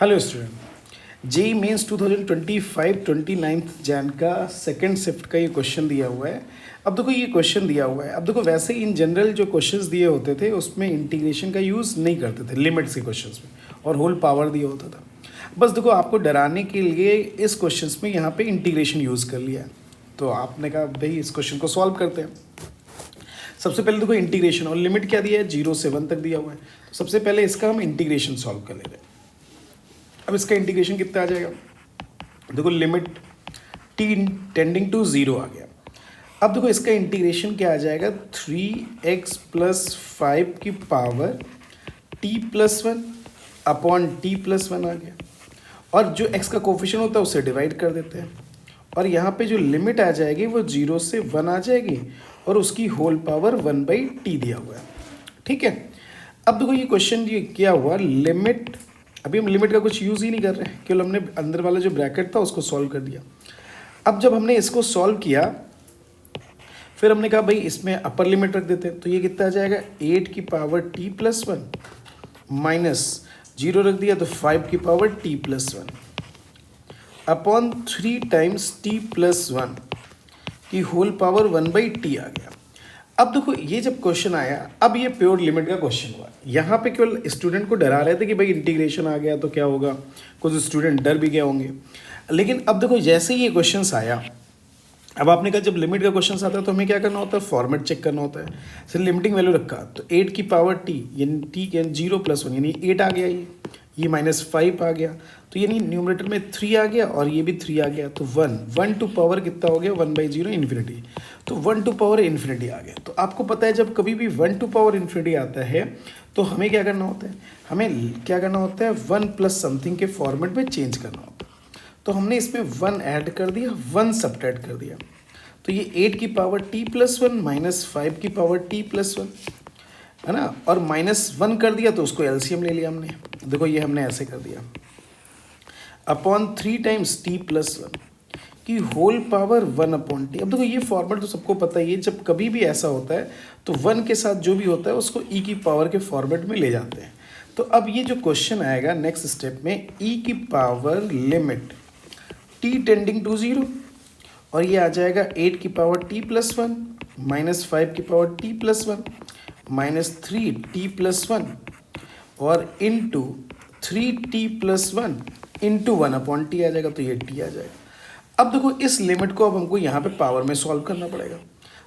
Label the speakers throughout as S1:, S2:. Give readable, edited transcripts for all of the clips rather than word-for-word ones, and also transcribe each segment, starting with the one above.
S1: Hello student, JEE Mains 2025-29 Jan का second shift का ये क्वेश्चन दिया हुआ है। अब देखो ये क्वेश्चन दिया हुआ है। अब देखो वैसे इन जनरल जो क्वेश्चंस दिए होते थे उसमें इंटीग्रेशन का यूज़ नहीं करते थे लिमिट्स के क्वेश्चंस में, और होल पावर दिया होता था। बस देखो आपको डराने के लिए इस क्वेश्चंस में यहाँ पे इंटीग्रेशन यूज़ कर लिया है। तो आपने कहा भाई इस क्वेश्चन को सॉल्व करते हैं। सबसे पहले देखो इंटीग्रेशन, और लिमिट क्या दिया है, 0 से 1 तक दिया हुआ है। तो सबसे पहले इसका हम इंटीग्रेशन सॉल्व कर ले रहे हैं। अब इसका इंटीग्रेशन कितना आ जाएगा, देखो लिमिट t टेंडिंग टू 0 आ गया। अब देखो इसका इंटीग्रेशन क्या आ जाएगा, 3x प्लस 5 की पावर t+1 अपॉन t+1 आ गया। और जो x का कोफिशिएंट होता है उससे डिवाइड कर देते हैं, और यहाँ पे जो लिमिट आ जाएगी वो 0 से 1 आ जाएगी, और उसकी होल पावर 1/t दिया हुआ है। ठीक है। अब देखो ये क्वेश्चन ये क्या हुआ, लिमिट, अभी हम लिमिट का कुछ यूज़ ही नहीं कर रहे हैं, केवल हमने अंदर वाला जो ब्रैकेट था उसको सॉल्व कर दिया। अब जब हमने इसको सॉल्व किया फिर हमने कहा भाई इसमें अपर लिमिट रख देते हैं। तो ये कितना आ जाएगा, 8 की पावर t+1 माइनस 0 रख दिया तो 5 की power t+1 upon 3 times t+1 की होल पावर 1/t आ गया। अब देखो ये जब क्वेश्चन आया, अब ये प्योर लिमिट का क्वेश्चन हुआ। यहाँ पे केवल स्टूडेंट को डरा रहे थे कि भाई इंटीग्रेशन आ गया तो क्या होगा, कुछ स्टूडेंट डर भी गए होंगे। लेकिन अब देखो जैसे ही ये क्वेश्चन आया, अब आपने कहा जब लिमिट का क्वेश्चन आता है तो हमें क्या करना होता है, फॉर्मेट चेक करना होता है। सिर्फ लिमिटिंग वैल्यू रखा तो 8 की पावर t यानी t 0+1 यानी 8 आ गया, ये -5 आ गया, तो यानी न्यूमरेटर में 3 आ गया और ये भी 3 आ गया, तो 1 टू पावर कितना हो गया, 1/0 इन्फिनिटी, तो 1 टू पावर इन्फिनिटी आ गया। तो आपको पता है जब कभी भी 1 टू पावर इन्फिनिटी आता है तो हमें क्या करना होता है, हमें क्या करना होता है, 1 प्लस समथिंग के फॉर्मेट में चेंज करना होता है। तो हमने इसमें 1 ऐड कर दिया, 1 सब्ट्रैक्ट कर दिया, तो ये 8 की पावर t+1 माइनस 5 की पावर t+1 है ना, और -1 कर दिया तो उसको एलसीएम ले लिया हमने। देखो ये हमने ऐसे कर दिया अपॉन 3 टाइम्स t+1 की होल पावर 1/t। अब देखो ये फॉर्मेट तो सबको पता ही है, जब कभी भी ऐसा होता है तो 1 के साथ जो भी होता है उसको e की पावर के फॉर्मेट में ले जाते हैं। तो अब ये जो क्वेश्चन आएगा नेक्स्ट स्टेप में, e की power limit t tending to 0, और ये आ जाएगा 8 की पावर t+1 माइनस 5 की पावर t+1 माइनस 3t+1 और इंटू 3t+1 इंटू 1/t आ जाएगा, तो ये t आ जाएगा। अब देखो इस लिमिट को अब हमको यहाँ पे पावर में सॉल्व करना पड़ेगा।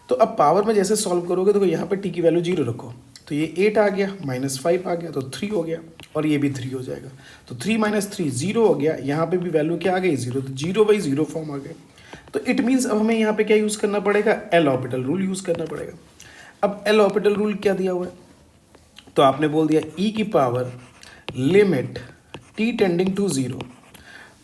S1: तो अब पावर में जैसे सॉल्व करोगे देखो यहाँ पे t की वैल्यू 0 रखो, तो ये 8 आ गया, -5 आ गया तो 3 हो गया, और ये भी 3 हो जाएगा, तो 3 - 3 0 हो गया। यहाँ पे भी वैल्यू क्या आ गई, 0, तो 0/0 फॉर्म आ गए। तो इट मीन्स अब हमें यहाँ पे क्या यूज़ करना पड़ेगा, एल ऑर्बिटल रूल यूज़ करना पड़ेगा। अब एल ऑर्बिटल रूल क्या दिया हुआ है, तो आपने बोल दिया e की power limit t tending to 0।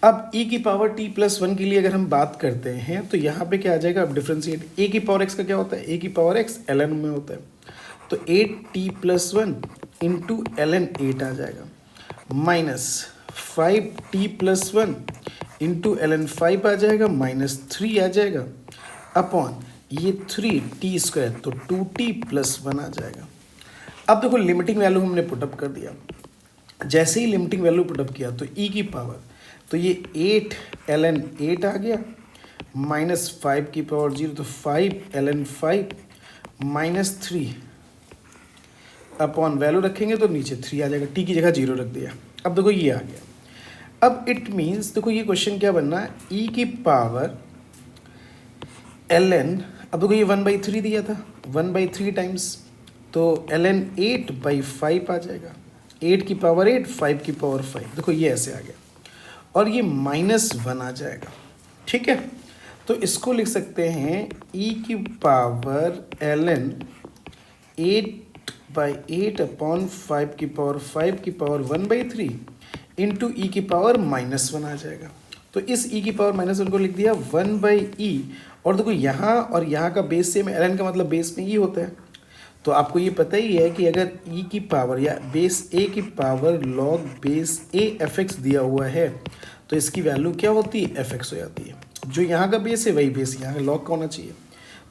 S1: अब e की पावर t+1 के लिए अगर हम बात करते हैं तो यहाँ पे क्या आ जाएगा, अब डिफ्रेंशिएट, a की पावर x का क्या होता है, a की पावर x ln में होता है, तो 8t+1 इंटू ln 8 आ जाएगा, माइनस 5t+1 इंटू ln 5 आ जाएगा, -3 आ जाएगा, अपॉन ये 3t², तो 2t+1 आ जाएगा। अब देखो लिमिटिंग वैल्यू हमने पुटअप कर दिया। जैसे ही लिमिटिंग वैल्यू पुटअप किया तो e की पावर, तो ये 8 ln 8 आ गया, -5 की पावर 0, तो 5 ln 5 -3 अपॉन वैल्यू रखेंगे तो नीचे 3 आ जाएगा, t की जगह 0 रख दिया। अब देखो ये आ गया। अब इट मीन्स देखो ये क्वेश्चन क्या बनना है, e की पावर ln, अब देखो ये 1/3 दिया था, 1/3 टाइम्स, तो ln 8/5 आ जाएगा, 8 की पावर 8, 5 की पावर 5, देखो ये ऐसे आ गया, और ये -1 आ जाएगा। ठीक है, तो इसको लिख सकते हैं e की पावर ln 8/8 अपॉन 5 की पावर 5 की पावर 1/3 इंटू e की पावर -1 आ जाएगा। तो इस e की पावर -1 को लिख दिया 1/e, और देखो यहाँ और यहाँ का बेस सेम, ln का मतलब बेस में e होता है, तो आपको ये पता ही है कि अगर e की पावर या बेस a की power log base a fx दिया हुआ है तो इसकी वैल्यू क्या होती है, fx हो जाती है। जो यहाँ का बेस है वही बेस यहाँ का log का होना चाहिए,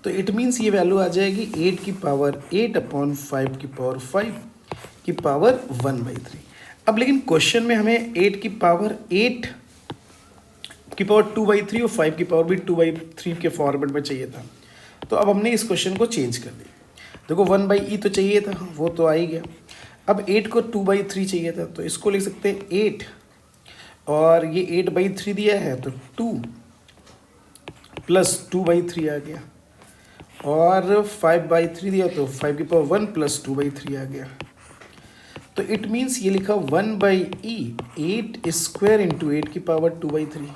S1: तो इट मीन्स ये वैल्यू आ जाएगी 8 की पावर 8 अपॉन 5 की पावर 5 की पावर 1/3। अब लेकिन क्वेश्चन में हमें 8 की पावर 8 की पावर 2/3 और 5 की पावर भी 2/3 के फॉर्मेट में चाहिए था। तो अब हमने इस क्वेश्चन को चेंज कर दिया। देखो 1/e तो चाहिए था, वो तो आ ही गया। अब 8 को 2/3 चाहिए था, तो इसको लिख सकते हैं 8 और ये 8/3 दिया है तो 2 प्लस 2/3 आ गया, और 5/3 दिया तो 5 की पावर 1 प्लस 2/3 आ गया। तो इट मीन्स ये लिखा 1/e 8 स्क्वायर इंटू 8 की पावर 2/3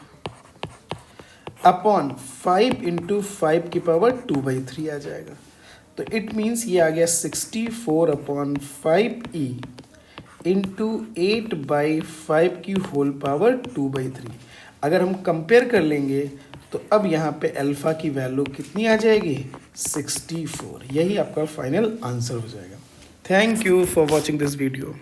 S1: अपॉन 5 इंटू 5 की पावर 2/3 आ जाएगा। तो इट मीन्स ये आ गया 64/5e इंटू 8/5 की होल पावर 2/3। अगर हम कंपेयर कर लेंगे तो अब यहाँ पे अल्फ़ा की वैल्यू कितनी आ जाएगी, 64। यही आपका फाइनल आंसर हो जाएगा। Thank you for watching this video.